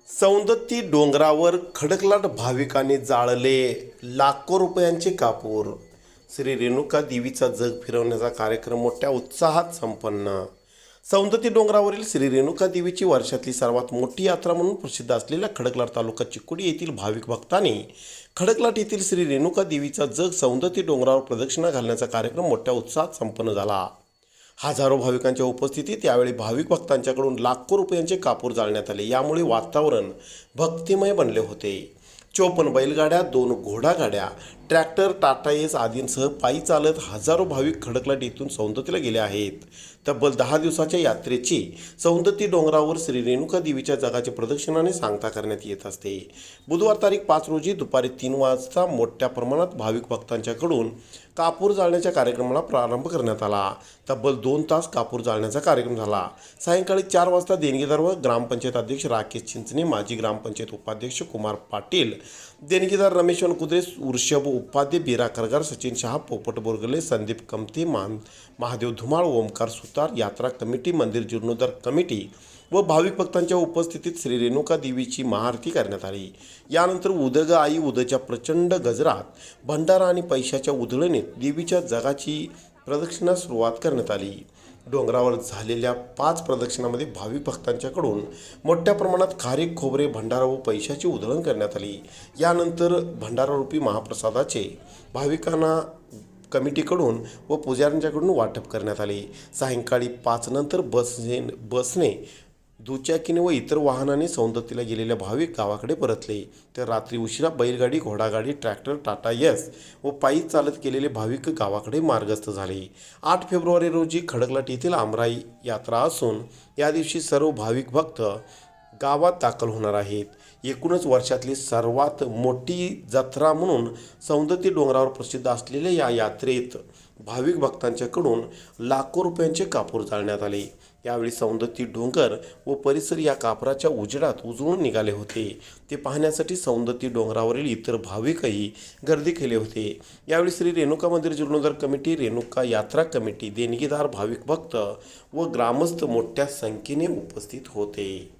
सौंदत्ती डोंगरावर खडकलाट भाविकांनी जाळले लाखो रुपयांचे कापूर. श्री रेणुका देवीचा जग फिरवण्याचा कार्यक्रम मोठ्या उत्साहात संपन्न. सौंदत्ती डोंगरावरील श्री रेणुका देवीची वर्षातली सर्वात मोठी यात्रा म्हणून प्रसिद्ध असलेल्या खडकलाट तालुका चिकोडी येथील भाविक भक्तांनी खडकलाट येथील श्री रेणुका देवीचा जग सौंदत्ती डोंगरावर प्रदक्षिणा घालण्याचा कार्यक्रम मोठ्या उत्साहात संपन्न झाला. हजारो भाविकांच्या उपस्थितीत यावेळी भाविक भक्तांच्याकडून लाखो रुपयांचे कापूर जाळण्यात आले. यामुळे वातावरण भक्तिमय बनले होते. 54 बैलगाड्या, 2 घोडागाड्या, ट्रॅक्टर, टाटा एस आदींसह पायी चालत हजारो भाविक खडकलाट येथून सौंदत्तीला गेले आहेत. तब्बल 10 दिवसाच्या यात्रेची सौंदत्ती डोंगरावर श्री रेणुका देवीच्या जगाची प्रदक्षिणाने सांगता करण्यात येत असते. बुधवार तारीख 5 रोजी दुपारी 3 वाजता मोठ्या प्रमाणात भाविक भक्तांच्याकडून कापूर जाळण्याच्या कार्यक्रमाला प्रारंभ करण्यात आला. तब्बल 2 तास कापूर जाळण्याचा कार्यक्रम झाला. सायंकाळी 4 वाजता देणगीदार व ग्रामपंचायत अध्यक्ष राकेश चिंचणे, माजी ग्रामपंचायत उपाध्यक्ष कुमार पाटील, देणगीदार रमेश वनकुद्रे, वृषभ उपाध्ये, बीरा करगार, सचिन शहा, पोपट बोरगले, संदीप कमते, महादेव धुमाळ, ओमकार सुतार, यात्रा कमिटी, मंदिर जीर्णोद्धार कमिटी व भाविक भक्तांच्या उपस्थितीत श्री रेणुका देवीची महाआरती करण्यात आली. यानंतर उदग आई उदच्या प्रचंड गजरात भंडारा आणि पैशाच्या उधळणीत देवीच्या जगाची प्रदक्षिणा सुरुवात करण्यात आली. डोंगरावर झालेल्या 5 प्रदक्षिणामध्ये भाविक भक्तांच्याकडून मोठ्या प्रमाणात खारीक, खोबरे, भंडारा व पैशाची उधळण करण्यात आली. यानंतर भंडारारूपी महाप्रसादाचे भाविकांना कमिटीकडून व पुजाऱ्यांच्याकडून वाटप करण्यात आले. सायंकाळी 5 नंतर बसने, दुचाकीने व इतर वाहनाने सौंदत्तीला गेलेल्या भाविक गावाकडे परतले. तर रात्री उशिरा बैलगाडी, घोडागाडी, ट्रॅक्टर, टाटा एस व पायी चालत गेलेले भाविक गावाकडे मार्गस्थ झाले. 8 फेब्रुवारी रोजी खडकलाट येथील आमराई यात्रा असून या दिवशी सर्व भाविक भक्त गावात दाखल होणार आहेत. एकूणच वर्षातली सर्वात मोठी जत्रा म्हणून सौंदत्ती डोंगरावर प्रसिद्ध असलेल्या या यात्रेत भाविक भक्तांच्याकडून लाखो रुपयांचे कापूर जाळण्यात आले. यावेळी सौंदत्ती डोंगर व परिसर या कापराच्या उजेडात उजळून निघाले होते. ते पाहण्यासाठी सौंदत्ती डोंगरावरील इतर भाविकही गर्दी केले होते. यावेळी श्री रेणुका मंदिर जीर्णोद्धार कमिटी, रेणुका यात्रा कमिटी, देणगीदार, भाविक भक्त व ग्रामस्थ मोठ्या संख्येने उपस्थित होते.